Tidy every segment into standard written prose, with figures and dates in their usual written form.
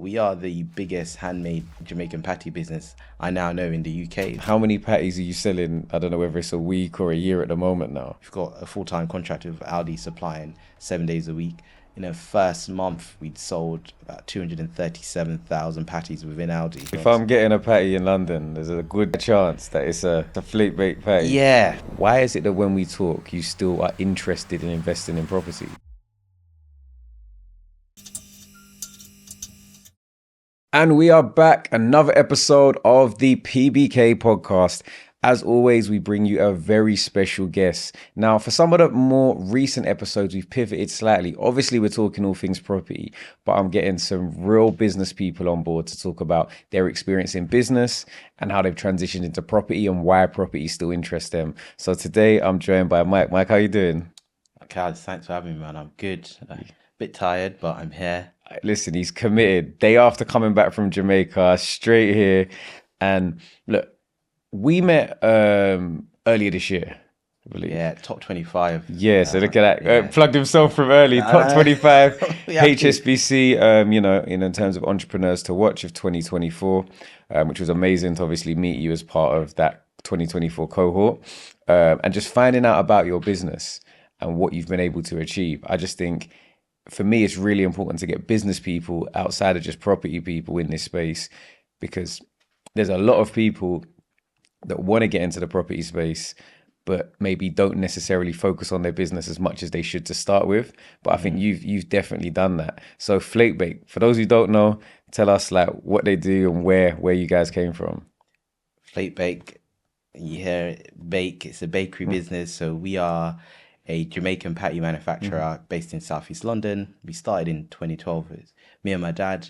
we are the biggest handmade Jamaican patty business I now know in the UK. How many patties are you selling? I don't know whether it's a week or a year at the moment now. We've got a full-time contract with Aldi supplying 7 days a week. In the first month, we'd sold about 237,000 patties within Aldi. If I'm getting a patty in London, there's a good chance that it's a Flake Bake patty. Yeah. Why is it that when we talk, you still are interested in investing in property? And we are back, another episode of the PBK podcast. As always, we bring you a very special guest. Now, for some of the more recent episodes, we've pivoted slightly. Obviously, we're talking all things property, but I'm getting some real business people on board to talk about their experience in business and how they've transitioned into property and why property still interests them. So today, I'm joined by Mike. Mike, how you doing? Kazy, thanks for having me, man. I'm good. A bit tired, but I'm here. Listen, he's committed. Day after coming back from Jamaica, straight here. And look, we met earlier this year, I believe. Yeah, top 25. Yeah, so look at that. Yeah. Plugged himself from early. Top 25 We have to. HSBC, in terms of entrepreneurs to watch of 2024, which was amazing to obviously meet you as part of that 2024 cohort. And just finding out about your business and what you've been able to achieve. I just think, for me, it's really important to get business people outside of just property people in this space, because there's a lot of people that want to get into the property space, but maybe don't necessarily focus on their business as much as they should to start with. But I think you've definitely done that. So Flake Bake, for those who don't know, tell us like what they do and where you guys came from. Flake Bake, you hear bake, it's a bakery business. So we are a Jamaican patty manufacturer based in Southeast London. We started in 2012. It was me and my dad,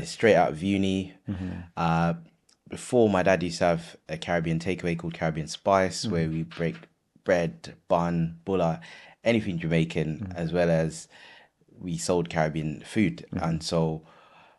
straight out of uni. Before, my dad used to have a Caribbean takeaway called Caribbean Spice, where we break bread, bun, bulla, anything Jamaican, as well as we sold Caribbean food. And so,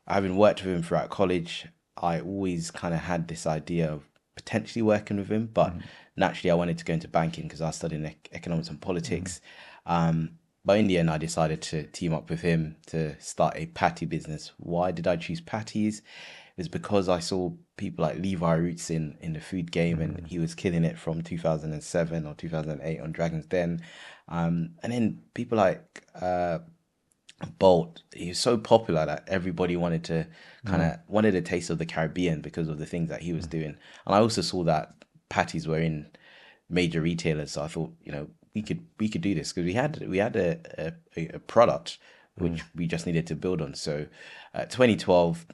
having worked with him throughout college, I always kind of had this idea of potentially working with him, but naturally I wanted to go into banking because I was studying economics and politics. But in the end, I decided to team up with him to start a patty business. Why did I choose patties? It was because I saw people like Levi Roots in the food game, and he was killing it from 2007 or 2008 on Dragon's Den. And then people like Bolt, he was so popular that everybody wanted to wanted a taste of the Caribbean because of the things that he was doing. And I also saw that patties were in major retailers, so I thought, we could do this because we had a product which we just needed to build on. So 2012,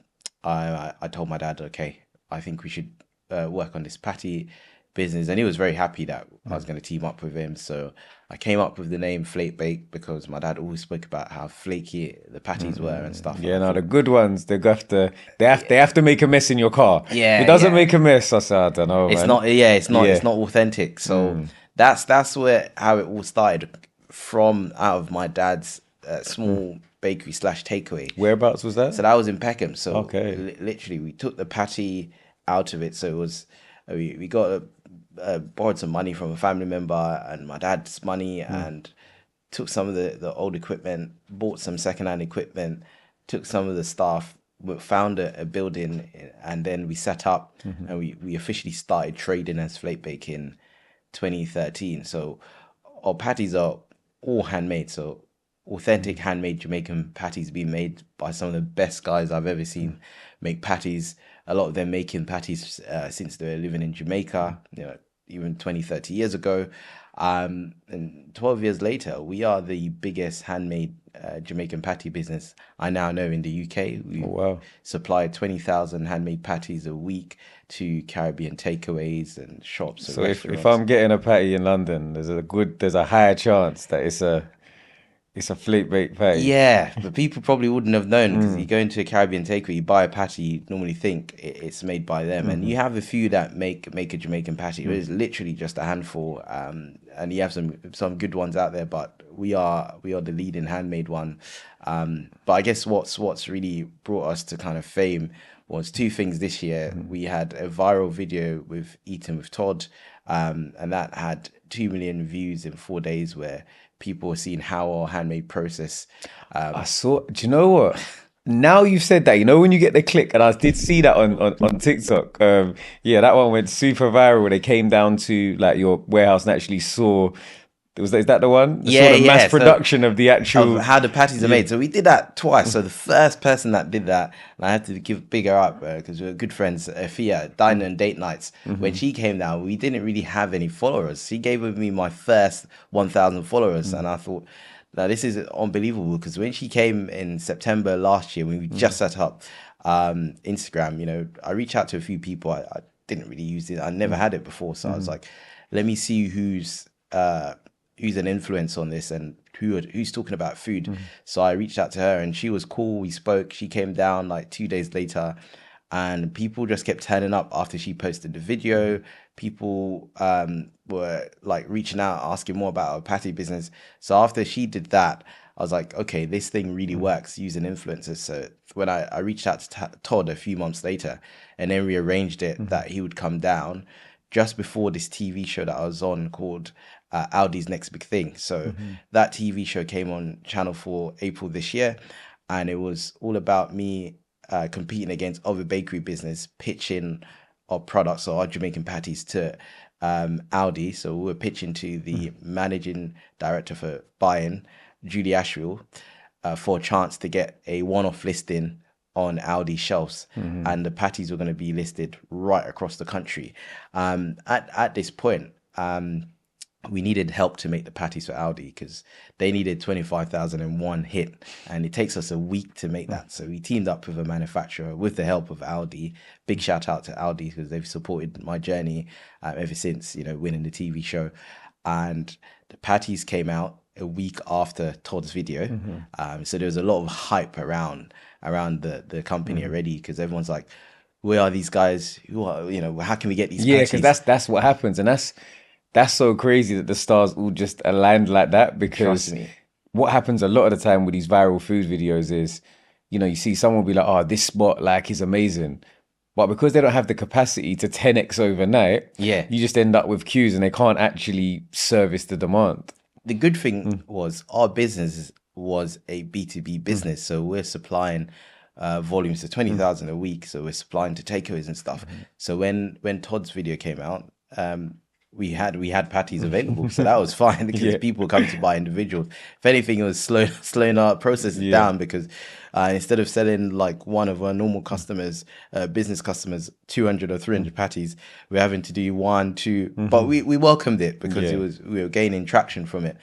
I told my dad, okay, I think we should work on this patty business, and he was very happy that I was going to team up with him. So I came up with the name Flake Bake because my dad always spoke about how flaky the patties were and stuff. Yeah, no, the good ones, they have to make a mess in your car. Yeah, if it doesn't yeah. make a mess, I say, I don't know, It's man. not. Yeah, it's not authentic. So that's how it all started, from out of my dad's small bakery / takeaway. Whereabouts was that? So that was in Peckham. So Okay. Literally, we took the patty out of it. So it was we got borrowed some money from a family member and my dad's money, and took some of the old equipment, bought some secondhand equipment, took some of the staff, found a building, and then we set up and we officially started trading as Flake Bake in 2013. So our patties are all handmade. So authentic handmade Jamaican patties being made by some of the best guys I've ever seen make patties. A lot of them making patties since they were living in Jamaica, even 20, 30 years ago. And 12 years later, we are the biggest handmade Jamaican patty business I now know in the UK. We supply 20,000 handmade patties a week to Caribbean takeaways and shops. So if I'm getting a patty in London, there's a higher chance that it's a Flake Bake patty. Yeah, but people probably wouldn't have known, because you go into a Caribbean takeaway, you buy a patty, you normally think it's made by them. And you have a few that make a Jamaican patty. It's literally just a handful. And you have some good ones out there, but we are the leading handmade one. But I guess what's really brought us to kind of fame was two things this year. We had a viral video with Eating with Todd, and that had 2 million views in 4 days, where people were seeing how our handmade process. I saw. Do you know what? Now you've said that, you know, when you get the click, and I did see that on TikTok. Yeah, that one went super viral. Where they came down to like your warehouse and actually saw. Is that the one? They saw Yeah, the mass yeah. So production of the of actual. how the patties are Yeah. made. So we did that twice. So the first person that did that, and I had to give big her up because we were good friends, Fia, Diner and Date Nights. When she came down, we didn't really have any followers. She gave me my first 1,000 followers, and I thought, now this is unbelievable because when she came in September last year, when we just set up Instagram, I reached out to a few people. I didn't really use it. I never had it before, so I was like, let me see who's an influence on this and who's talking about food. So I reached out to her and she was cool. We spoke. She came down like 2 days later, and people just kept turning up after she posted the video. People were like reaching out, asking more about our patty business. So after she did that, I was like, okay, this thing really works using influencers. So when I reached out to Todd a few months later, and then we arranged it that he would come down just before this TV show that I was on called Audi's Next Big Thing. So that TV show came on Channel 4 April this year, and it was all about me competing against other bakery business, pitching our products or our Jamaican patties to Audi. So we were pitching to the managing director for buying, Julie Ashwell, for a chance to get a one-off listing on Audi shelves, and the patties were going to be listed right across the country. At this point, we needed help to make the patties for Audi because they needed 25,001 hit, and it takes us a week to make that. So we teamed up with a manufacturer with the help of Audi. Big shout out to Audi because they've supported my journey ever since, winning the TV show. And the patties came out a week after Todd's video. So there was a lot of hype around the company already because everyone's like, where are these guys? Who are, how can we get these Yeah, because patties? that's what happens, and that's so crazy that the stars all just aligned like that. Trust Because me. what happens a lot of the time with these viral food videos is, you see someone be like, "Oh, this spot like is amazing," but because they don't have the capacity to 10x overnight, Yeah. you just end up with queues and they can't actually service the demand. The good thing was our business was a B2B business. So we're supplying volumes of 20,000 a week. So we're supplying to takeaways and stuff. So when Todd's video came out, we had patties available. So that was fine because Yeah, people come to buy individuals. If anything, it was slowing our processes yeah, down because instead of selling like one of our normal customers, business customers, 200 or 300 patties, we're having to do one, two. But we welcomed it because yeah. we were gaining traction from it.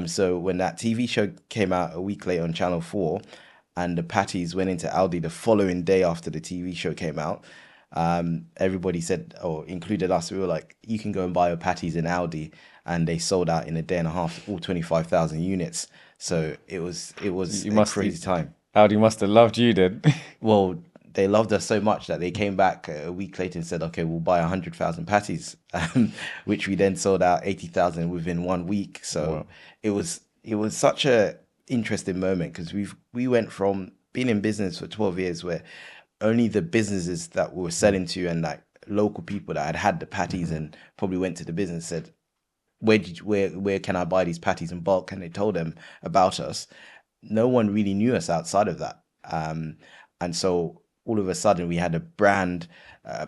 So when that TV show came out a week later on Channel 4, and the patties went into Aldi the following day after the TV show came out, everybody said, or included us, we were like, you can go and buy your patties in Aldi, and they sold out in a day and a half, all 25,000 units. So it was You a must, crazy time. Audi must have loved you then. Well, they loved us so much that they came back a week later and said, "Okay, we'll buy 100,000 patties," which we then sold out 80,000 within 1 week. So Wow. it was such a interesting moment because we went from being in business for 12 years where only the businesses that we were selling to and like local people that had the patties and probably went to the business said, where can I buy these patties in bulk? And they told them about us. No one really knew us outside of that. And so all of a sudden we had a brand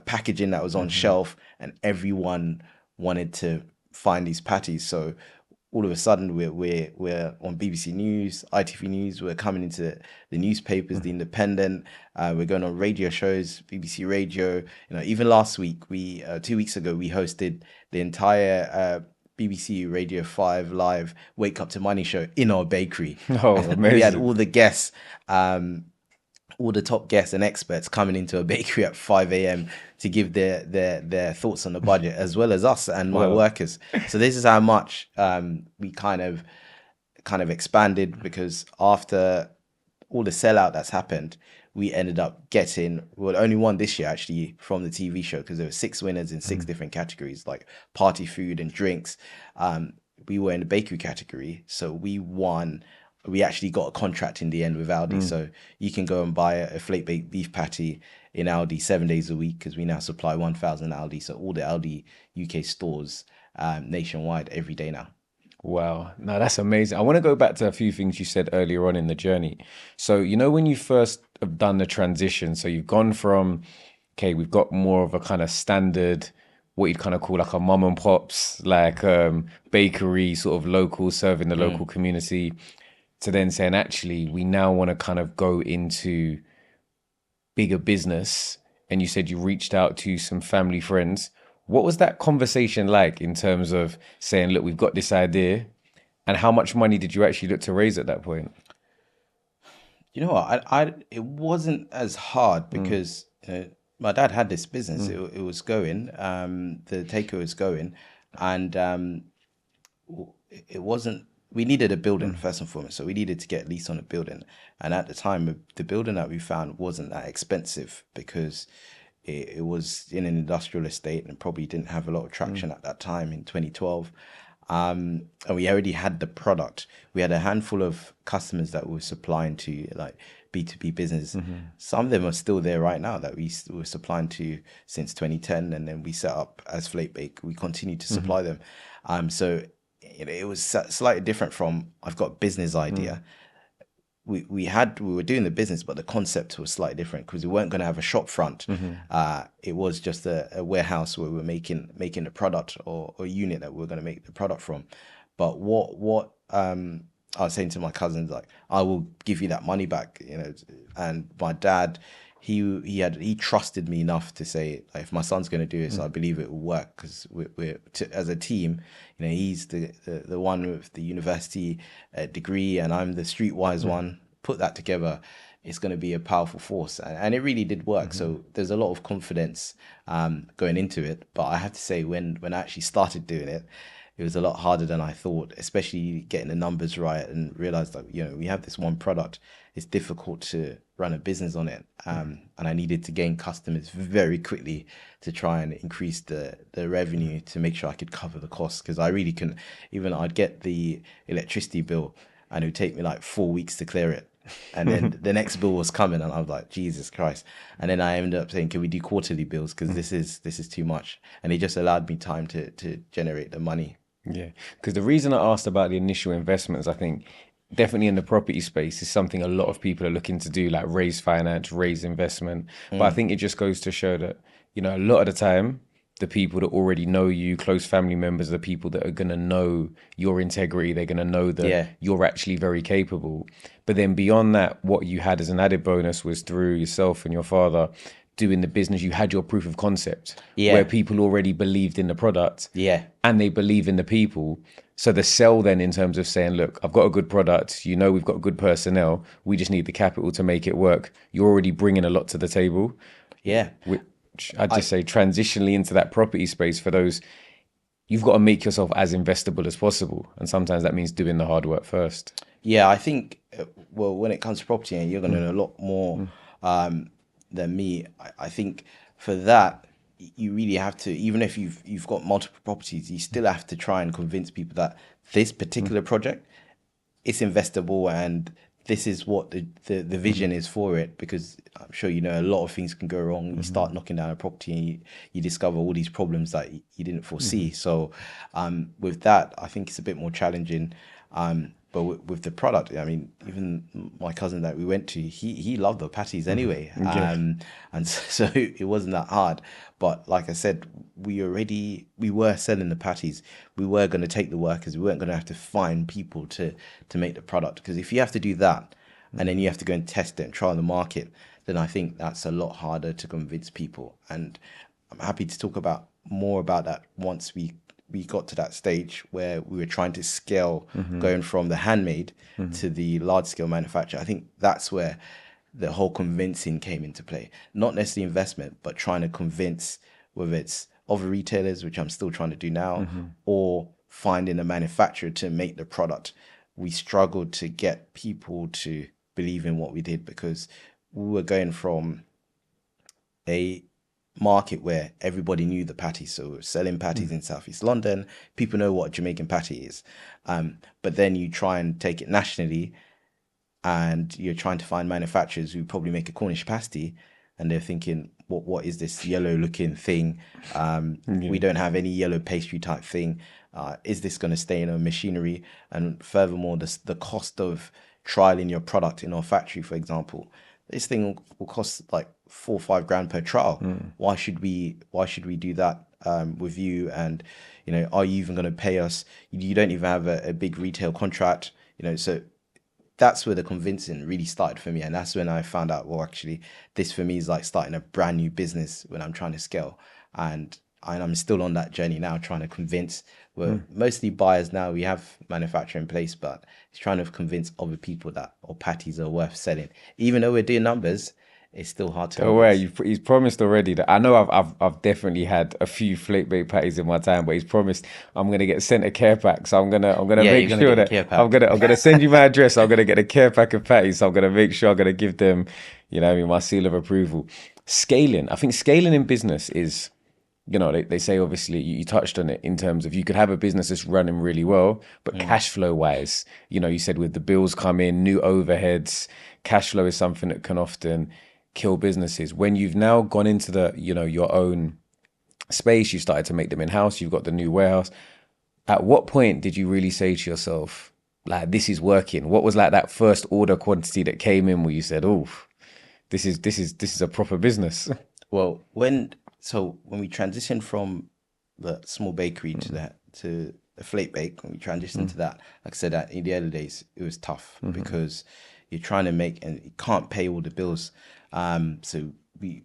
packaging that was on shelf, and everyone wanted to find these patties. So all of a sudden we're on BBC News, ITV News. We're coming into the newspapers, The Independent. We're going on radio shows, BBC Radio. Even last week, 2 weeks ago, we hosted the entire BBC Radio 5 live Wake Up to Money show in our bakery. Oh, We had amazing. all the guests, all the top guests and experts coming into a bakery at 5 a.m. to give their thoughts on the budget, as well as us and my Well, workers. So this is how much we kind of expanded, because after all the sellout that's happened, we ended up getting, well, only one this year actually from the TV show, because there were 6 winners in 6 different categories, like party food and drinks. We were in the bakery category, so we won. We actually got a contract in the end with Aldi, so you can go and buy a Flake Bake beef patty in Aldi 7 days a week, because we now supply 1,000 Aldi, so all the Aldi UK stores nationwide every day now. Wow. No, that's amazing. I want to go back to a few things you said earlier on in the journey. So, when you first have done the transition, so you've gone from, okay, we've got more of a kind of standard, what you'd kind of call like a mom and pops, like bakery, sort of local, serving the local Mm, community, to then saying, actually, we now want to kind of go into bigger business. And you said you reached out to some family friends. What was that conversation like in terms of saying, look, we've got this idea? And how much money did you actually look to raise at that point? you know what? It wasn't as hard Mm, because my dad had this business. mm, It was going. The takeaway was going, and it wasn't. We needed a building mm, first and foremost, so we needed to get a lease on a building. And at the time, the building that we found wasn't that expensive because it was in an industrial estate and probably didn't have a lot of mm, traction at that time in 2012. And we already had the product. We had a handful of customers that we were supplying to, like B2B business. mhm, Some of them are still there right now that were supplying to since 2010. And then we set up as Flake Bake. We continue to mhm, supply them. So it was slightly different from I've got a business mm, idea. We were doing the business, but the concept was slightly different because we weren't going to have a shop front. mhm, It was just a warehouse where we were making the product or a unit that we were going to make the product from. But what I was saying to my cousins, like, I will give you that money back, And my dad, he trusted me enough to say, like, if my son's going to do this, I mm, believe it will work because as a team, he's the one with the university degree, and I'm the streetwise mhm, one. Put that together, it's going to be a powerful force, and it really did work. mhm, So there's a lot of confidence going into it. But I have to say, when I actually started doing it, it was a lot harder than I thought, especially getting the numbers right and realized that, we have this one product. It's difficult to run a business on it. And I needed to gain customers very quickly to try and increase the revenue to make sure I could cover the costs because I really couldn't. Even I'd get the electricity bill and it would take me like 4 weeks to clear it. And then mhm. the next bill was coming, and I was like, Jesus Christ! And then I ended up saying, "Can we do quarterly bills? Because this is too much." And it just allowed me time to generate the money. Yeah, because the reason I asked about the initial investments, I think definitely in the property space is something a lot of people are looking to do, like raise finance, raise investment. But I Mm, think it just goes to show that, a lot of the time, the people that already know you, close family members, are the people that are going to know your integrity. They're going to know that yeah, you're actually very capable. But then beyond that, what you had as an added bonus was through yourself and your father doing the business, you had your proof of concept where yeah, people already believed in the product yeah, and they believe in the people. So the sell then in terms of saying, look, I've got a good product, we've got good personnel, we just need the capital to make it work. You're already bringing a lot to the table, yeah. which I'd I just say transitionally into that property space for those, you've got to make yourself as investable as possible. And sometimes that means doing the hard work first. Yeah, I think well, when it comes to property, and you're going to Mm, know a lot more mm, than me. I think for that, you really have to, even if you've got multiple properties, you still have to try and convince people that this mm, particular project it's investable and this is what the mhm, vision is for it because I'm sure a lot of things can go wrong. You mhm, start knocking down a property and you discover all these problems that you didn't foresee. mhm, So with that, I think it's a bit more challenging. But with the product, I mean, even my cousin that we went to, he loved the patties mhm. anyway, Yeah. and so it wasn't that hard. But like I said, we were selling the patties. We were going to take the workers. We weren't going to have to find people to make the product because if you have to do that, and then you have to go and test it and try on the market, then I think that's a lot harder to convince people. And I'm happy to talk about more about that once we got to that stage where we were trying to scale Mhm, going from the handmade mhm, to the large scale manufacture. I think that's where the whole convincing came into play. Not necessarily investment, but trying to convince whether it's other retailers, which I'm still trying to do now, mhm, or finding a manufacturer to make the product. We struggled to get people to believe in what we did because we were going from a market where everybody knew the patty. So we're selling patties mhm, in Southeast London. People know what a Jamaican patty is. But then you try and take it nationally and you're trying to find manufacturers who probably make a Cornish pasty and they're thinking, what is this yellow looking thing? Yeah. We don't have any yellow pastry type thing. Is this going to stay in our machinery? And furthermore, the cost of trialing your product in our factory, for example, this thing will cost like 4 or 5 grand per trial. Why should we do that with you? And are you even going to pay us? You don't even have a big retail contract. So that's where the convincing really started for me. And that's when I found out, well, actually, this for me is like starting a brand new business when I'm trying to scale. And I'm still on that journey now, trying to convince. We're mostly buyers now. We have manufacturing in place, but it's trying to convince other people that our patties are worth selling. Even though we're doing numbers, it's still hard to Don't worry, convince. he's promised already that I know I've definitely had a few Flake Bake patties in my time, but he's promised I'm gonna get sent a care pack. So I'm gonna Yeah, make you're gonna sure get a that care I'm pack. gonna I'm gonna send you my address. I'm gonna get a care pack of patties. So I'm gonna make sure I'm gonna give them, what I mean, my seal of approval. Scaling. I think scaling in business is, they say obviously you touched on it in terms of you could have a business that's running really well, but cash flow wise, you said with the bills come in, new overheads, cash flow is something that can often kill businesses. When you've now gone into your own space, you started to make them in house, you've got the new warehouse. At what point did you really say to yourself, like, this is working? What was like that first order quantity that came in where you said, oh, this is a proper business? Well, when we transitioned from the small bakery to the Flake Bake, when we transitioned to that, like I said, that in the early days, it was tough because you're trying to make and you can't pay all the bills. So we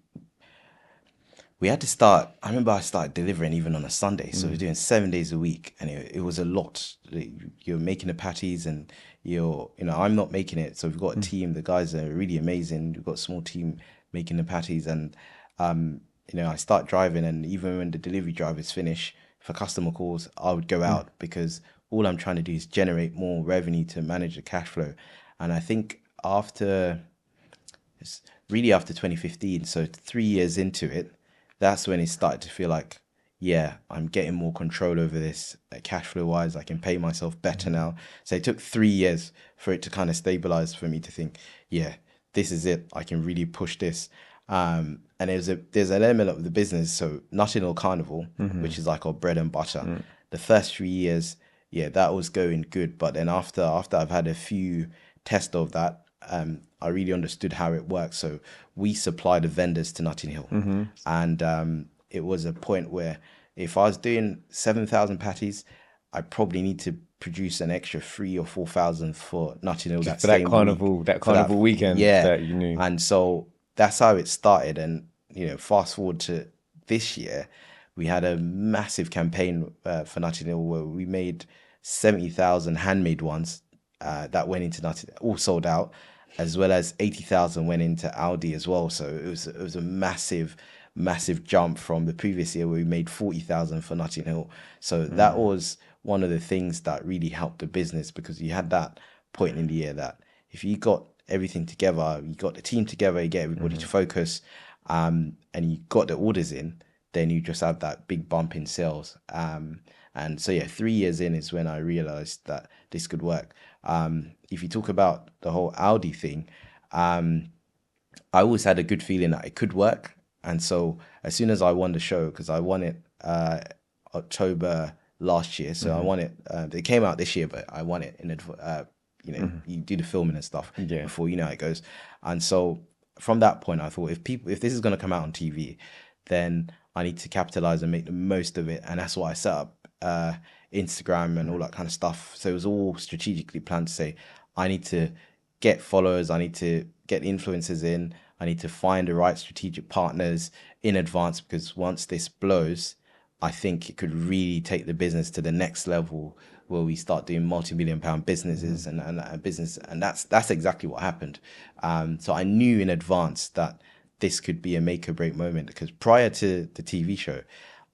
had to start. I remember I started delivering even on a Sunday, so we're doing 7 days a week, and it was a lot. You're making the patties, and I'm not making it. So we've got a team. The guys are really amazing. We've got a small team making the patties, and I start driving, and even when the delivery drivers finish for customer calls, I would go out because all I'm trying to do is generate more revenue to manage the cash flow. And I think it's really after 2015, so 3 years into it, that's when it started to feel like, yeah, I'm getting more control over this cash flow wise. I can pay myself better now. So it took 3 years for it to kind of stabilize for me to think, yeah, this is it. I can really push this. And there's an element of the business. So Nutting or Carnival, which is like our bread and butter. The first 3 years, yeah, that was going good. But then after I've had a few tests of that, I really understood how it works. So we supply the vendors to Notting Hill, and it was a point where if I was doing 7,000 patties, I probably need to produce an extra 3 or 4,000 for Notting Hill Just that for that same week. carnival, that For that, carnival weekend yeah, that you knew. and so that's how it started. And fast forward to this year, we had a massive campaign for Notting Hill where we made 70,000 handmade ones that went into Notting, all sold out, as well as 80,000 went into Aldi as well. So it was a massive jump from the previous year where we made 40,000 for Notting Hill. So that was one of the things that really helped the business, because you had that point in the year that if you got everything together, you got the team together, you get everybody to focus, and you got the orders in, then you just have that big bump in sales. And so yeah, 3 years in is when I realized that this could work. If you talk about the whole Audi thing, I always had a good feeling that it could work. And so as soon as I won the show, because I won it October last year, so I won it. It came out this year, but I won it you do the filming and stuff Yeah. before how it goes. And so from that point, I thought if this is going to come out on TV, then I need to capitalize and make the most of it. And that's why I set up Instagram and all that kind of stuff. So it was all strategically planned to say, I need to get followers, I need to get influencers in, I need to find the right strategic partners in advance, because once this blows, I think it could really take the business to the next level where we start doing multi-million-pound businesses and business, and that's exactly what happened. So I knew in advance that this could be a make or break moment, because prior to the TV show,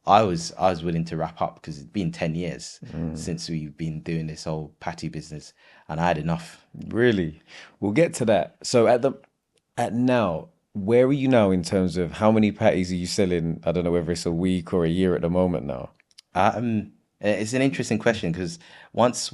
I was willing to wrap up, because it's been 10 years since we've been doing this whole patty business, and I had enough. Really? We'll get to that. So at now, where are you now in terms of how many patties are you selling? I don't know whether it's a week or a year at the moment now. It's an interesting question, because once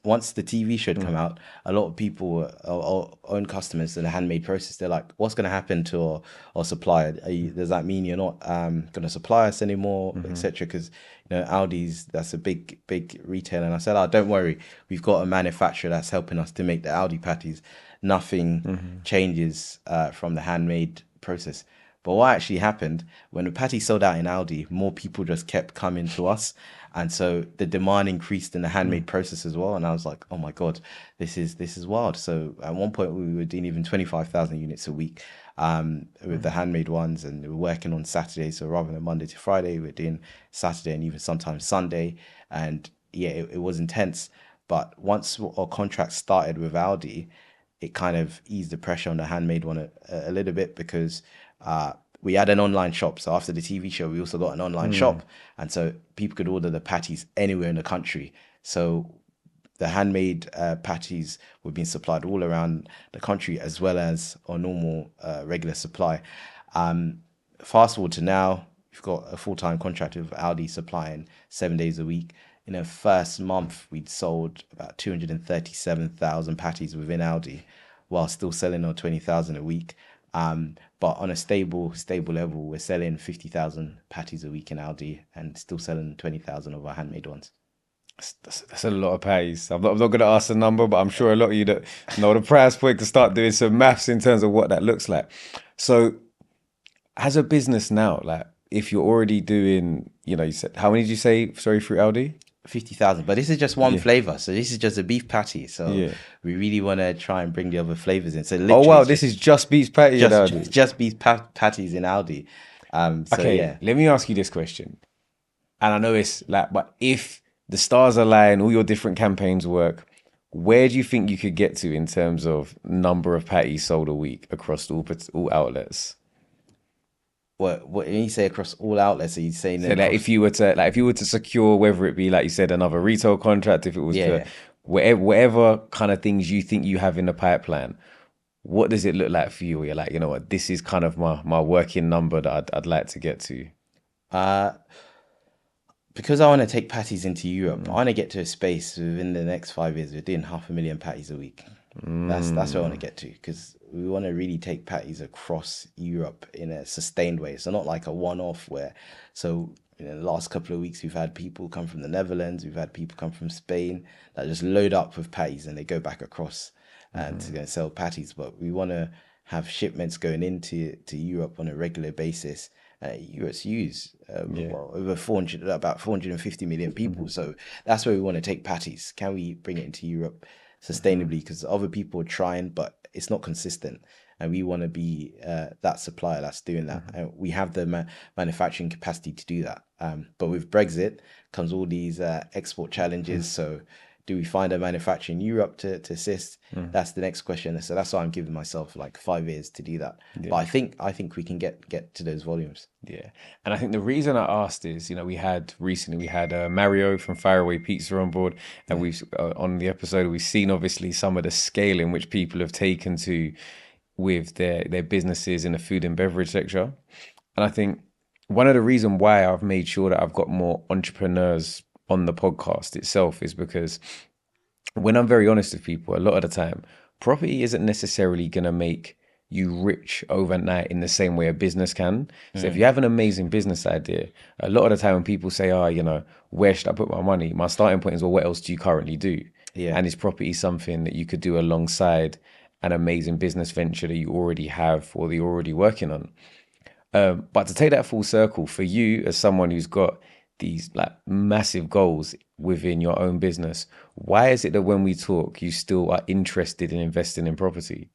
once the TV show had come out, a lot of people, our own customers in the handmade process, they're like, "What's going to happen to our supplier? Does that mean you're not going to supply us anymore, etc.?" Because Aldi's, that's a big retailer, and I said, "Oh, don't worry, we've got a manufacturer that's helping us to make the Aldi patties. Nothing changes from the handmade process." But what actually happened when the patty sold out in Aldi, more people just kept coming to us, and so the demand increased in the handmade process as well. And I was like, "Oh my god, this is wild!" So at one point we were doing even 25,000 units a week with the handmade ones, and we were working on Saturday. So rather than Monday to Friday, we we're doing Saturday and even sometimes Sunday. And yeah, it was intense. But once our contract started with Aldi, it kind of eased the pressure on the handmade one a little bit, because we had an online shop. So after the TV show, we also got an online shop, and so people could order the patties anywhere in the country. So the handmade patties were being supplied all around the country, as well as our normal regular supply. Fast forward to now, we've got a full-time contract with Aldi supplying 7 days a week. In the first month, we'd sold about 237,000 patties within Aldi, while still selling on 20,000 a week. But on a stable level, we're selling 50,000 patties a week in Aldi and still selling 20,000 of our handmade ones. That's a lot of patties. I'm not going to ask the number, but I'm sure a lot of you that know the price point can start doing some maths in terms of what that looks like. So, as a business now, like if you're already doing, you said, how many did you say, sorry, through Aldi? 50,000, but this is just one flavor. So this is just a beef patty. So Yeah. we really want to try and bring the other flavors in. So Oh literally, wow, this is just beef patty at Aldi. just beef patties in Aldi. So Okay, yeah, let me ask you this question. And I know it's like, but if the stars align, all your different campaigns work, where do you think you could get to in terms of number of patties sold a week across all outlets? what when you say across all outlets, are you saying So that like if you were to secure, whether it be like you said another retail contract, if it was to yeah. whatever kind of things you think you have in the pipeline, what does it look like for you? Where you're like, you know what, this is kind of my working number that I'd like to get to. Uh, because I want to take patties into Europe, I want to get to a space within the next 5 years. We're doing 500,000 patties a week. That's where I want to get to, because we want to really take patties across Europe in a sustained way. So not like a one-off where, so in the last couple of weeks we've had people come from the Netherlands, we've had people come from Spain that just load up with patties and they go back across to go and sell patties. But we want to have shipments going into Europe on a regular basis. US use well, over 400, about 450 million people. So that's where we want to take patties. Can we bring it into Europe sustainably? Because other people are trying, but it's not consistent. And we want to be that supplier that's doing that. And we have the manufacturing capacity to do that. But with Brexit comes all these export challenges. So do we find a manufacturer in Europe to assist? That's the next question. So that's why I'm giving myself like 5 years to do that. But I think we can get to those volumes. Yeah, and I think the reason I asked is, we had Mario from Faraway Pizza on board, and we've on the episode we've seen obviously some of the scale in which people have taken to with their businesses in the food and beverage sector, and I think one of the reasons why I've made sure that I've got more entrepreneurs on the podcast itself is because when I'm very honest with people, a lot of the time, property isn't necessarily going to make you rich overnight in the same way a business can. So if you have an amazing business idea, a lot of the time when people say, oh, where should I put my money? My starting point is, well, what else do you currently do? Yeah. And is property something that you could do alongside an amazing business venture that you already have or that you're already working on? But to take that full circle, for you as someone who's got these like massive goals within your own business, why is it that when we talk, you still are interested in investing in property?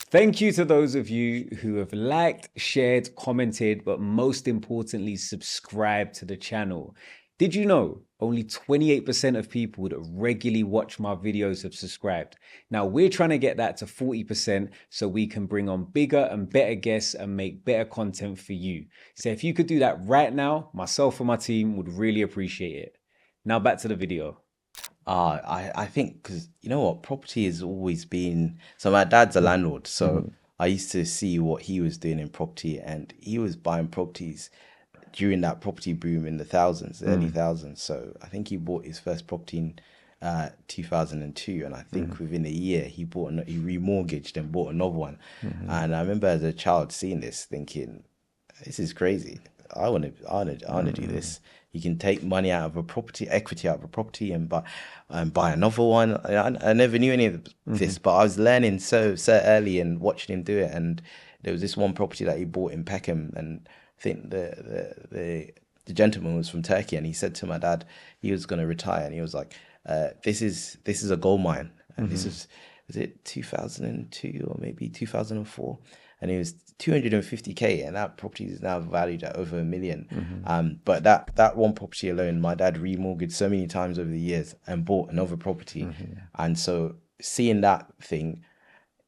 Thank you to those of you who have liked, shared, commented, but most importantly, subscribed to the channel. Did you know only 28% of people that regularly watch my videos have subscribed? Now we're trying to get that to 40% so we can bring on bigger and better guests and make better content for you. So if you could do that right now, myself and my team would really appreciate it. Now back to the video. I think because you know what, property has always been. So my dad's a landlord, so I used to see what he was doing in property, and he was buying properties during that property boom in the thousands, early thousands. So I think he bought his first property in 2002, and I think within a year he he remortgaged and bought another one. And I remember as a child seeing this, thinking, "This is crazy. I want to do this." You can take money out of a property, equity out of a property, and buy another one. I never knew any of this, but I was learning so early and watching him do it. And there was this one property that he bought in Peckham, and I think the gentleman was from Turkey, and he said to my dad he was going to retire, and he was like, this is a gold mine, and this was it 2002 or maybe 2004, and it was 250K, and that property is now valued at over 1 million. But that one property alone, my dad remortgaged so many times over the years and bought another property. And so seeing that thing,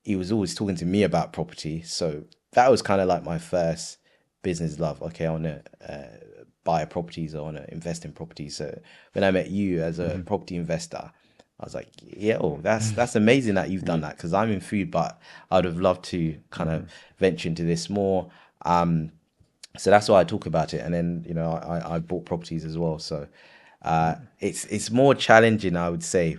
he was always talking to me about property. So that was kind of like my first business love. Okay, I want to buy properties, I want to invest in properties. So when I met you as a property investor, I was like, yeah, oh, that's amazing that you've done that, because I'm in food, but I would have loved to kind of venture into this more. So that's why I talk about it. And then, I bought properties as well. So it's more challenging, I would say,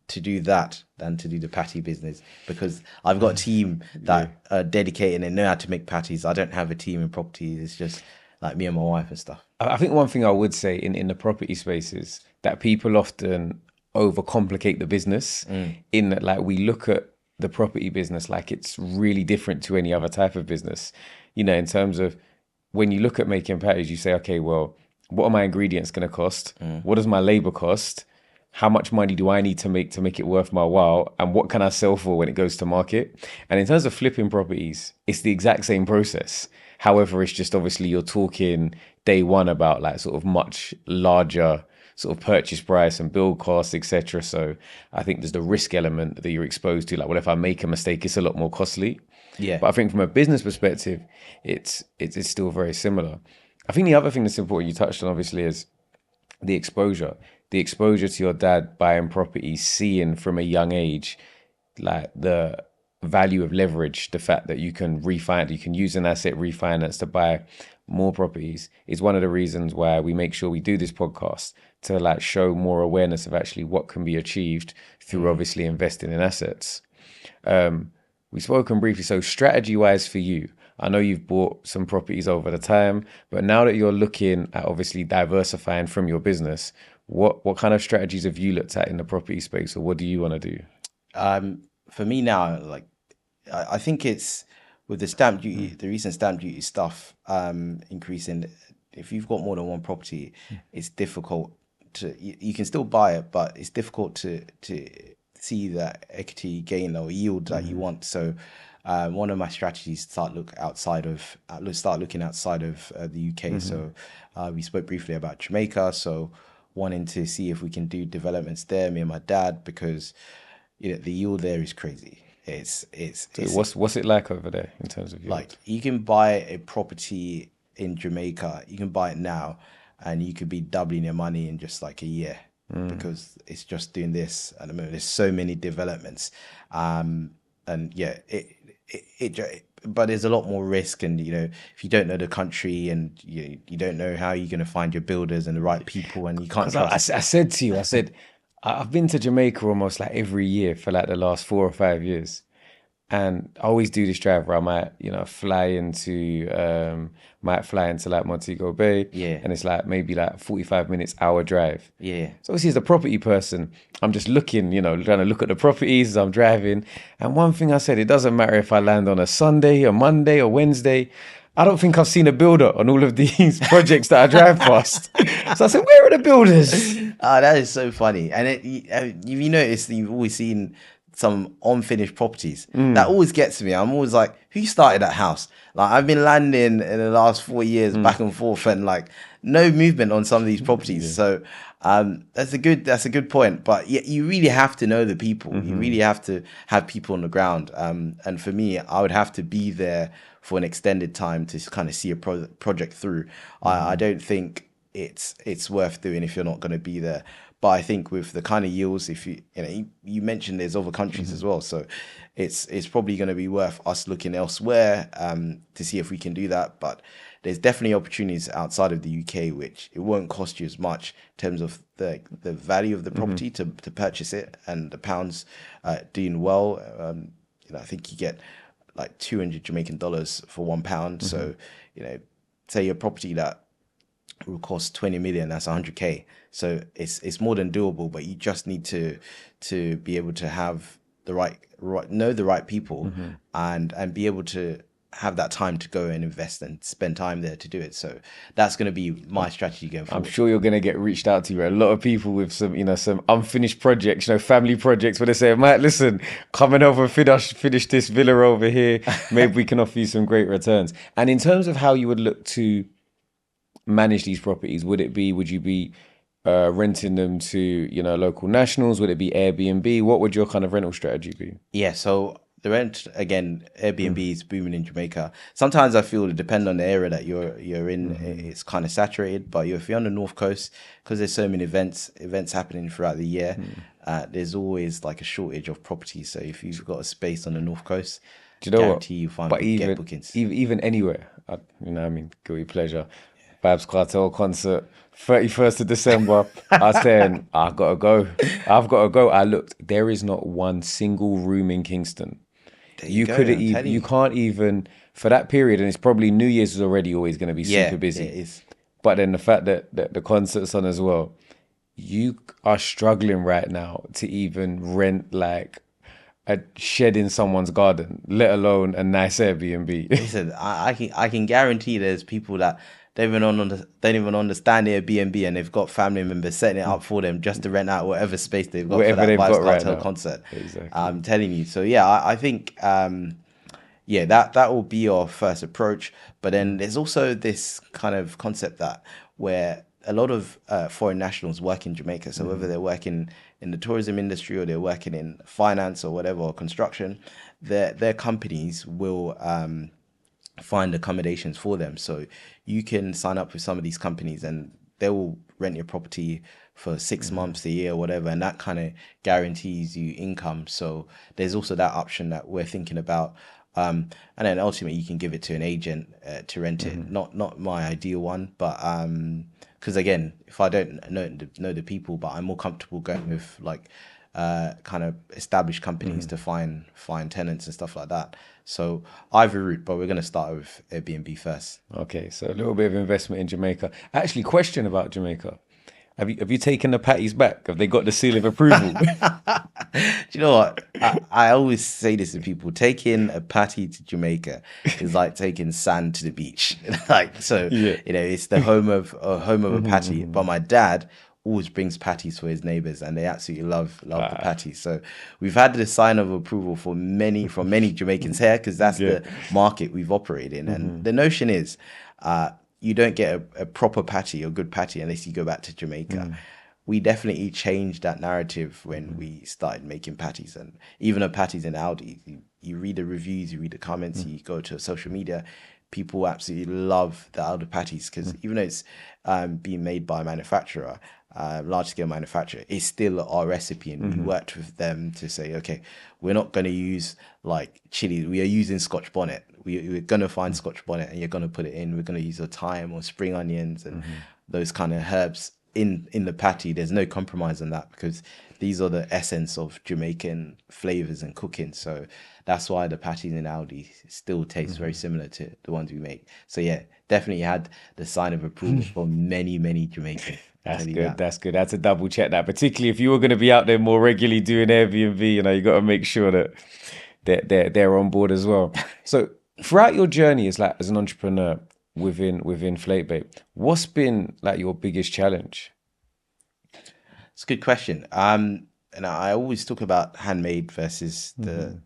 to do that than to do the patty business, because I've got a team that are dedicated and know how to make patties. I don't have a team in properties. It's just like me and my wife and stuff. I think one thing I would say in the property space is that people often overcomplicate the business, in that, like, we look at the property business like it's really different to any other type of business. In terms of when you look at making patties, you say, okay, well, what are my ingredients going to cost? What does my labor cost? How much money do I need to make it worth my while? And what can I sell for when it goes to market? And in terms of flipping properties, it's the exact same process. However, it's just obviously you're talking day one about like sort of much larger sort of purchase price and build costs, etc. So I think there's the risk element that you're exposed to. Like, well, if I make a mistake, it's a lot more costly. Yeah. But I think from a business perspective, it's still very similar. I think the other thing that's important, you touched on obviously, is the exposure. The exposure to your dad buying property, seeing from a young age, like the value of leverage, the fact that you can refinance, you can use an asset refinance to buy more properties, is one of the reasons why we make sure we do this podcast, to like show more awareness of actually what can be achieved through obviously investing in assets. We've spoken briefly, so strategy wise for you, I know you've bought some properties over the time, but now that you're looking at obviously diversifying from your business, what kind of strategies have you looked at in the property space, or what do you want to do? For me now, like, I think it's with the stamp duty, the recent stamp duty stuff increasing. If you've got more than one property, it's difficult to. You can still buy it, but it's difficult to see that equity gain or yield that you want. So one of my strategies is start looking outside of the UK. So we spoke briefly about Jamaica. So wanting to see if we can do developments there, me and my dad, because the yield there is crazy. What's it like over there in terms of yield? Like, you can buy a property in Jamaica, you can buy it now, and you could be doubling your money in just like a year, because it's just doing this at the moment. There's so many developments, and yeah, but there's a lot more risk, and if you don't know the country and you don't know how you're going to find your builders and the right people, and you can't trust. I said to you, I've been to Jamaica almost like every year for like the last 4 or 5 years. And I always do this drive where I might, fly into like Montego Bay. Yeah. And it's like maybe like 45 minutes, hour drive. Yeah. So obviously as a property person, I'm just looking, trying to look at the properties as I'm driving. And one thing I said, it doesn't matter if I land on a Sunday or Monday or Wednesday. I don't think I've seen a builder on all of these projects that I drive past. So I said, where are the builders? That is so funny. And you noticed that you've always seen some unfinished properties. That always gets me. I'm always like, who started that house? Like, I've been landing in the last 4 years back and forth, and like no movement on some of these properties. So that's a good point. But yeah, you really have to know the people. You really have to have people on the ground. And for me, I would have to be there for an extended time to kind of see a project through. I don't think it's worth doing if you're not going to be there. But I think with the kind of yields, if you mentioned there's other countries as well, so it's probably going to be worth us looking elsewhere to see if we can do that. But there's definitely opportunities outside of the UK, which it won't cost you as much in terms of the value of the property to purchase it, and the pounds doing well. I think you get like 200 Jamaican dollars for £1. So, say your property that will cost 20 million, that's 100K. So it's more than doable, but you just need to be able to have know the right people, and be able to have that time to go and invest and spend time there to do it. So that's going to be my strategy going I'm forward. sure you're going to get reached out to. A lot of people with some unfinished projects, family projects, where they say, Mate, listen, come and over and finish this villa over here. Maybe we can offer you some great returns. And in terms of how you would look to manage these properties, would you be renting them to, local nationals? Would it be Airbnb? What would your kind of rental strategy be? Yeah, so the rent, again, Airbnb is booming in Jamaica. Sometimes I feel it depends on the area that you're in. It's kind of saturated, but if you're on the North Coast, because there's so many events happening throughout the year, there's always like a shortage of properties. So if you've got a space on the North Coast, Do you know guarantee what? you find But get bookings. even anywhere, guilty pleasure. Babs Cartel concert, 31st of December. I was saying, I gotta go. I've got to go. I looked. There is not one single room in Kingston. There You go, couldn't I'm even. telling You you. can't even for that period, and it's probably New Year's is already always going to be Yeah, super busy. it is. But then the fact that the concert's on as well, you are struggling right now to even rent like a shed in someone's garden, let alone a nice Airbnb. Listen, I can guarantee there's people that don't even understand Airbnb, and they've got family members setting it up for them just to rent out whatever space they've got for Whatever that they've Vibes got right Cartel now. concert. Exactly. I'm telling you. So yeah, I think yeah, that will be our first approach. But then there's also this kind of concept that where a lot of foreign nationals work in Jamaica. So whether they're working in the tourism industry or they're working in finance or whatever, or construction, their companies will find accommodations for them. So you can sign up with some of these companies and they will rent your property for 6 months, a year, whatever, and that kind of guarantees you income. So there's also that option that we're thinking about. And then ultimately you can give it to an agent to rent it. Not my ideal one, but because again, if I don't know the people, but I'm more comfortable going with like kind of established companies to find tenants and stuff like that. So either route, but we're going to start with Airbnb first. Okay, so a little bit of investment in Jamaica. Actually, question about Jamaica. Have you taken the patties back? Have they got the seal of approval? Do you know what? I always say this to people: taking a patty to Jamaica is like taking sand to the beach. Like so, Yeah. it's the home of a patty. But my dad always brings patties for his neighbors, and they absolutely love the patties. So we've had the sign of approval from many Jamaicans here, because that's Yeah. the market we've operated in. And the notion is, you don't get a proper patty or good patty unless you go back to Jamaica. We definitely changed that narrative when we started making patties, and even the patties in Aldi. You read the reviews, you read the comments, you go to social media. People absolutely love the Aldi patties, because even though it's being made by a manufacturer, large scale manufacturer, it's still our recipe, and we worked with them to say, okay, we're not going to use like chili, we are using Scotch bonnet. We're going to find Scotch bonnet and you're going to put it in. We're going to use a thyme or spring onions and those kind of herbs in the patty. There's no compromise on that, because these are the essence of Jamaican flavors and cooking. So that's why the patties in Aldi still taste very similar to the ones we make. So yeah, definitely had the sign of approval for many Jamaicans. That's Tell you good. that. That's good. That's a double check that. Particularly if you were going to be out there more regularly doing Airbnb, you got to make sure that they're on board as well. So throughout your journey as an entrepreneur within Flake Bake, what's been like your biggest challenge? It's a good question. And I always talk about handmade versus the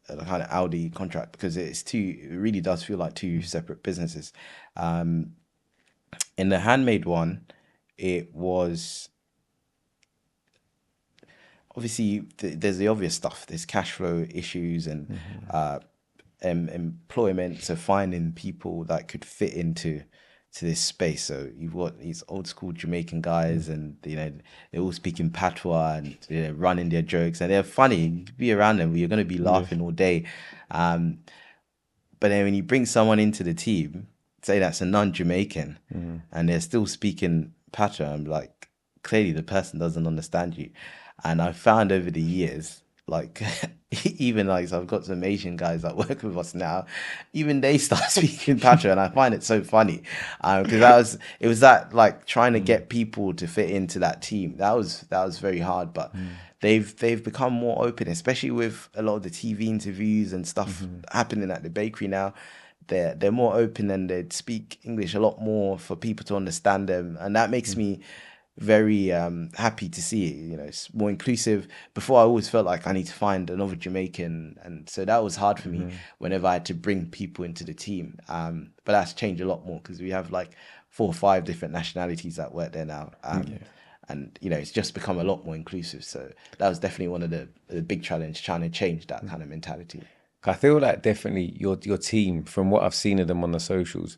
kind of Audi contract, because it really does feel like two separate businesses. In the handmade one, it was obviously there's the obvious stuff. There's cash flow issues and employment, so finding people that could fit into this space. So you've got these old school Jamaican guys, and they're all speaking patois and running their jokes, and they're funny. You be around them, you're going to be laughing all day. But then when you bring someone into the team, say that's a non-Jamaican, and they're still speaking patois, I'm like, clearly the person doesn't understand you. And I found over the years, like even like, so I've got some Asian guys that work with us now, even they start speaking patois, and I find it so funny because it was that like trying to get people to fit into that team. That was very hard, but they've become more open, especially with a lot of the TV interviews and stuff happening at the bakery now. They're more open, and they speak English a lot more for people to understand them, and that makes me very happy to see it. It's more inclusive. Before, I always felt like I need to find another Jamaican, and so that was hard for me whenever I had to bring people into the team. But that's changed a lot more because we have like 4 or 5 different nationalities that work there now. And it's just become a lot more inclusive. So that was definitely one of the big challenge, trying to change that kind of mentality. I feel like definitely your team, from what I've seen of them on the socials,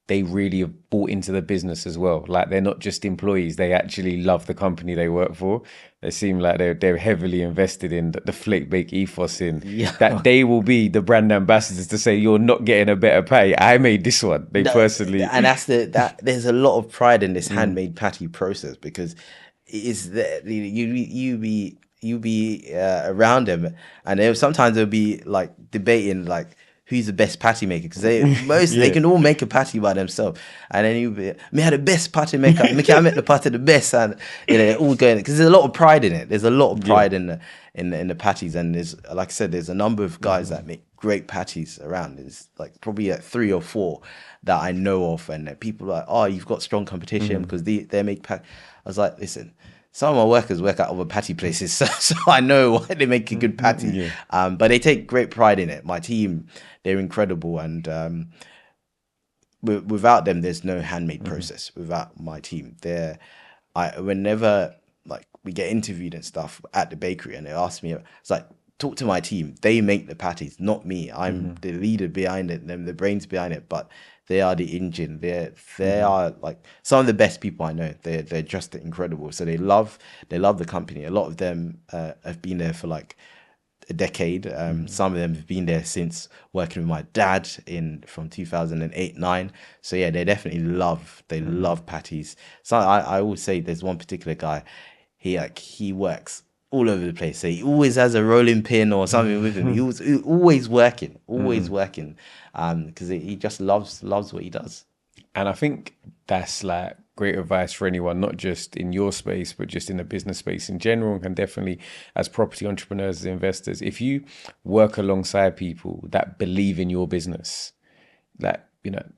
they really have bought into the business as well. Like, they're not just employees; they actually love the company they work for. They seem like they're heavily invested in the Flake Bake ethos, in that they will be the brand ambassadors to say, you're not getting a better pay. I made this one. They personally, and there's a lot of pride in this handmade patty process, because it is you be around them, and sometimes they'll be like debating like who's the best patty maker, because they can all make a patty by themselves, and then you be, me had the best patty maker, me can make the patty the best, and they're all going, because there's a lot of pride in it. There's a lot of pride in the patties, and there's, like I said, there's a number of guys that make great patties around. There's like probably like 3 or 4 that I know of, and people are like, oh, you've got strong competition because they make patty. I was like, listen, some of my workers work at other patty places, so I know why they make a good patty. But they take great pride in it. My team, they're incredible, and without them, there's no handmade process. Without my team, whenever like we get interviewed and stuff at the bakery, and they ask me, it's like, talk to my team. They make the patties, not me. I'm the leader behind it, them the brains behind it, but they are the engine. They are like some of the best people I know. They're just incredible. So they love the company. A lot of them have been there for like a decade. Some of them have been there since working with my dad from 2008-9. So yeah, they definitely love patties. So I always say there's one particular guy. He works all over the place. So he always has a rolling pin or something with him. He was always working, because he just loves what he does. And I think that's like great advice for anyone, not just in your space, but just in the business space in general, and can definitely, as property entrepreneurs, as investors, if you work alongside people that believe in your business, that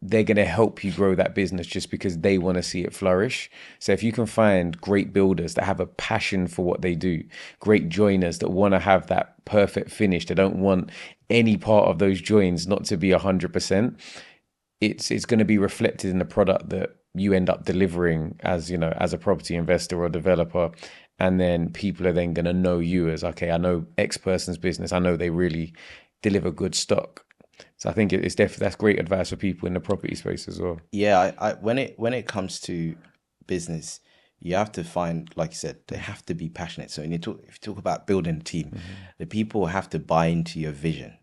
they're going to help you grow that business just because they want to see it flourish. So if you can find great builders that have a passion for what they do, great joiners that want to have that perfect finish, they don't want any part of those joins not to be 100%, it's going to be reflected in the product that you end up delivering as a property investor or developer. And then people are then going to know you as, okay, I know X person's business, I know they really deliver good stock. So I think it's definitely, that's great advice for people in the property space as well. Yeah, when it comes to business, you have to find, like you said, they have to be passionate. So if you talk about building a team, the people have to buy into your vision,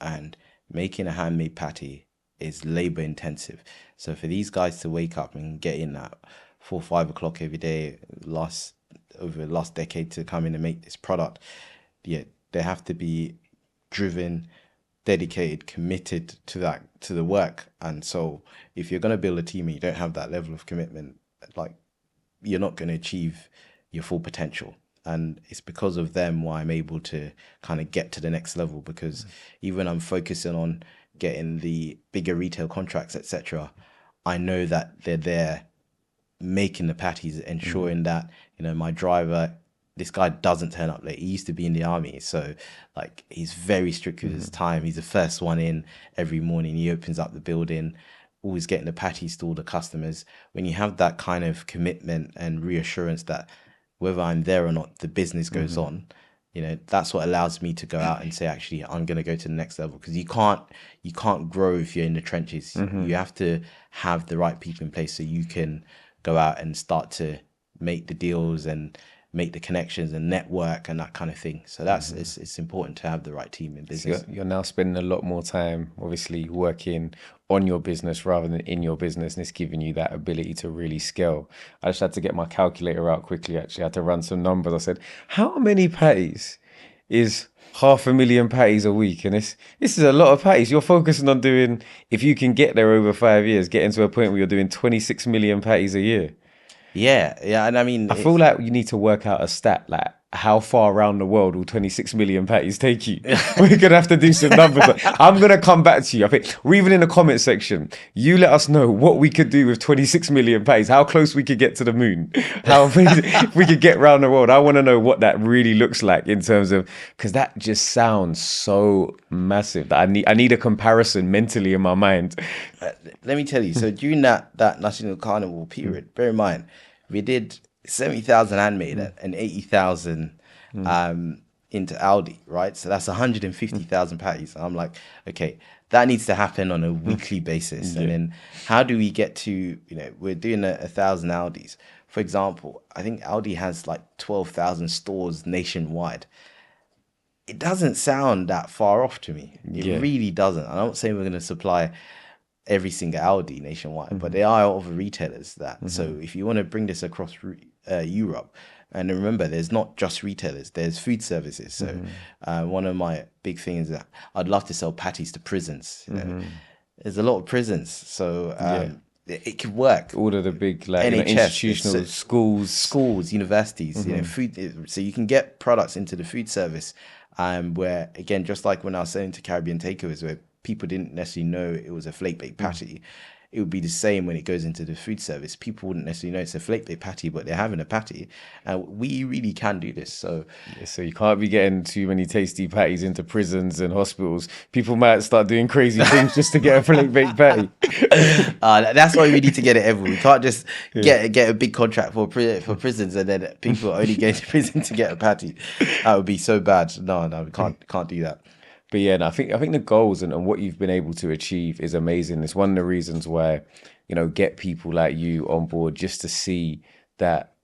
and making a handmade patty is labor intensive. So for these guys to wake up and get in at 4 or 5 o'clock every day, over the last decade, to come in and make this product, they have to be driven, dedicated, committed to the work. And so if you're going to build a team and you don't have that level of commitment, like, you're not going to achieve your full potential. And it's because of them why I'm able to kind of get to the next level, because even I'm focusing on getting the bigger retail contracts, etc., I know that they're there making the patties, ensuring that my driver, this guy doesn't turn up late. He used to be in the army, so like, he's very strict with his time. He's the first one in every morning. He opens up the building, always getting the patties to all the customers. When you have that kind of commitment and reassurance that whether I'm there or not, the business goes on, That's what allows me to go out and say, actually, I'm going to go to the next level, because you can't grow if you're in the trenches. You have to have the right people in place so you can go out and start to make the deals and make the connections and network and that kind of thing. So that's it's important to have the right team in So business. you're now spending a lot more time, obviously, working on your business rather than in your business, and it's giving you that ability to really scale. I just had to get my calculator out quickly, actually. I had to run some numbers. I said, how many patties is 500,000 patties a week? And this is a lot of patties. You're focusing on doing, if you can get there over 5 years, getting to a point where you're doing 26 million patties a year. Yeah, and I mean, I feel like you need to work out a stat, like how far around the world will 26 million patties take you? We're gonna have to do some numbers. I'm gonna come back to you. I think, or even in the comment section, you let us know what we could do with 26 million patties, how close we could get to the moon, if we could get around the world. I want to know what that really looks like in terms of, because that just sounds so massive that I need a comparison mentally in my mind. let me tell you. So during that National Carnival period, bear in mind, we did 70,000 handmade and 80,000 into Aldi, right? So that's 150,000 patties. I'm like, okay, that needs to happen on a weekly basis. And then how do we get to, we're doing 1,000 Aldis. For example, I think Aldi has like 12,000 stores nationwide. It doesn't sound that far off to me. It Yeah. really doesn't. I'm not saying we're going to supply every single Aldi nationwide, but there are other retailers that. So if you want to bring this across Europe, and remember, there's not just retailers, there's food services. So one of my big things is that I'd love to sell patties to prisons. There's a lot of prisons, so it could work. All of the big, like, NHS, institutional schools, universities, food. So you can get products into the food service, where, again, just like when I was selling to Caribbean takeovers, where people didn't necessarily know it was a flake bake patty. It would be the same when it goes into the food service. People wouldn't necessarily know it's a flake bake patty, but they're having a patty, and we really can do this. So So you can't be getting too many tasty patties into prisons and hospitals. People might start doing crazy things just to get a flake baked patty. that's why we need to get it everywhere. We can't just get a big contract for prisons and then people only go to prison to get a patty. That would be so bad. No, we can't do that. But yeah, and I think the goals and what you've been able to achieve is amazing. It's one of the reasons why, get people like you on board, just to see that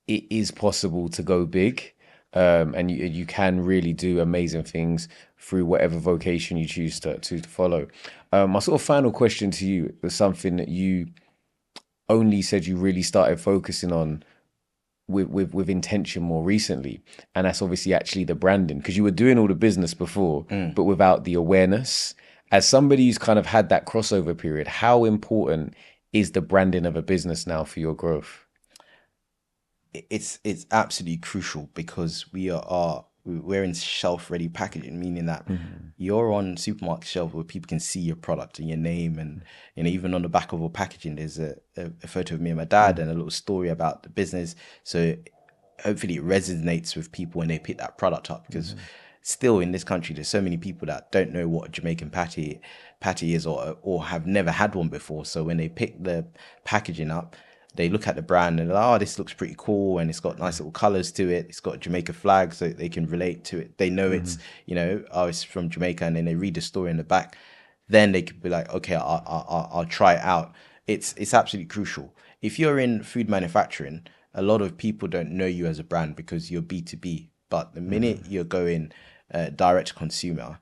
it is possible to go big, and you can really do amazing things through whatever vocation you choose to follow. My sort of final question to you was something that you only said you really started focusing on with intention more recently, and that's obviously actually the branding, because you were doing all the business before but without the awareness. As somebody who's kind of had that crossover period, how important is the branding of a business now for your growth? It's absolutely crucial, because we're in shelf ready packaging, meaning that you're on supermarket shelf where people can see your product and your name, and even on the back of our packaging there's a photo of me and my dad and a little story about the business. So hopefully it resonates with people when they pick that product up, because still in this country there's so many people that don't know what a Jamaican patty is, or have never had one before. So when they pick the packaging up, they look at the brand and they're like, oh, this looks pretty cool, and it's got nice little colors to it. It's got a Jamaica flag, so they can relate to it. They know it's, oh, it's from Jamaica, and then they read the story in the back. Then they could be like, okay, I'll try it out. It's absolutely crucial. If you're in food manufacturing, a lot of people don't know you as a brand because you're B2B. But the minute you're going direct to consumer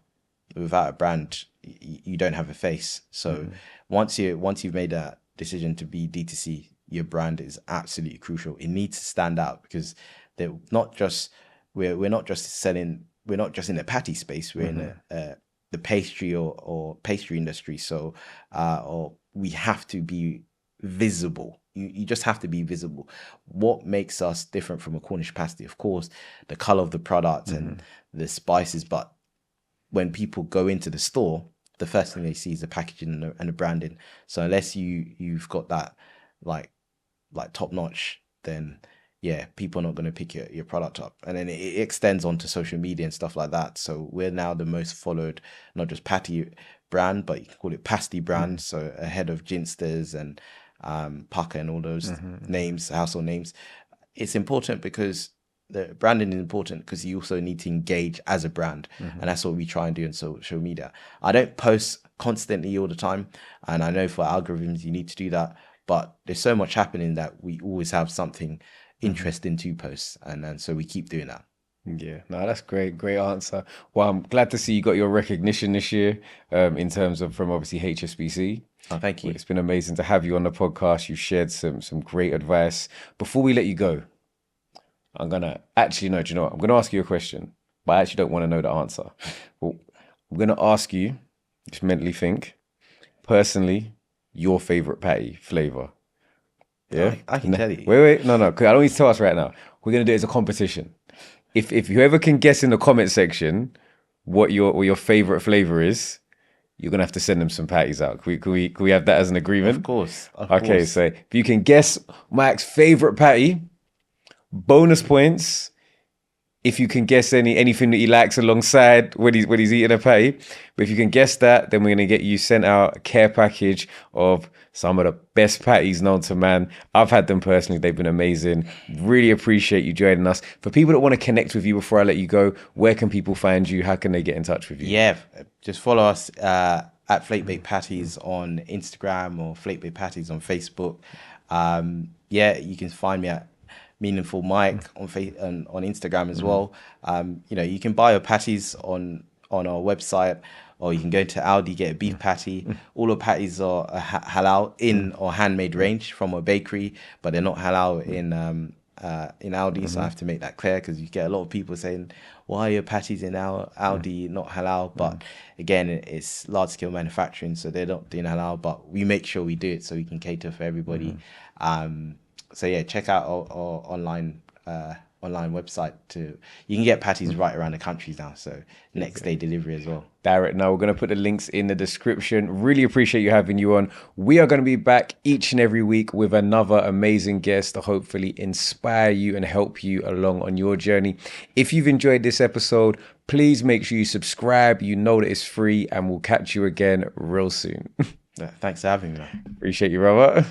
without a brand, you don't have a face. So once you've made that decision to be D2C, your brand is absolutely crucial. It needs to stand out, because we're not just selling, we're not just in the patty space, we're in the pastry or pastry industry. So or we have to be visible. You just have to be visible. What makes us different from a Cornish pasty? Of course, the color of the product and the spices, but when people go into the store, the first thing they see is the packaging and the branding. So unless you've got that like top notch, then yeah, people are not going to pick your product up. And then it extends onto social media and stuff like that. So we're now the most followed, not just patty brand, but you can call it pasty brand. So ahead of Ginsters and Pucker and all those names, household names. It's important because the branding is important because you also need to engage as a brand, and that's what we try and do in social media. I don't post constantly all the time, and I know for algorithms you need to do that, but there's so much happening that we always have something interesting to post, and so we keep doing that. Yeah, no, that's great. Great answer. Well, I'm glad to see you got your recognition this year, in terms of from obviously HSBC. Oh, thank you. It's been amazing to have you on the podcast. You've shared some great advice. Before we let you go, I'm gonna actually no, do you know what? I'm gonna ask you a question, but I actually don't want to know the answer. Well, I'm gonna ask you, just mentally think, personally, your favorite patty flavor. Yeah, I can tell you. Wait, no, 'cause I don't need to tell us right now. We're gonna do it as a competition. If whoever can guess in the comment section what your favorite flavor is, you're gonna have to send them some patties out. Can we have that as an agreement? Of course. Okay, Course. so if you can guess Mike's favorite patty, bonus points. If you can guess anything that he likes alongside when he's eating a patty. But if you can guess that, then we're gonna get you sent out a care package of some of the best patties known to man. I've had them personally, they've been amazing. Really appreciate you joining us. For people that want to connect with you before I let you go, where can people find you? How can they get in touch with you? Yeah, just follow us at Flake Bake Patties on Instagram or Flake Bake Patties on Facebook. Yeah, you can find me at Meaningful Mike on Instagram as well. You can buy your patties on our website, or you can go to Aldi, get a beef patty. All our patties are halal in or handmade range from a bakery, but they're not halal in Aldi. So I have to make that clear, because you get a lot of people saying, why are your patties in Aldi not halal? But again, it's large scale manufacturing, so they're not doing halal, but we make sure we do it so we can cater for everybody. So yeah, check out our online website too. You can get patties right around the country now, so next day delivery as well. Direct. Now we're going to put the links in the description. Really appreciate you having you on. We are going to be back each and every week with another amazing guest to hopefully inspire you and help you along on your journey. If you've enjoyed this episode, please make sure you subscribe. You know that it's free, and we'll catch you again real soon. Thanks for having me. Appreciate you, brother.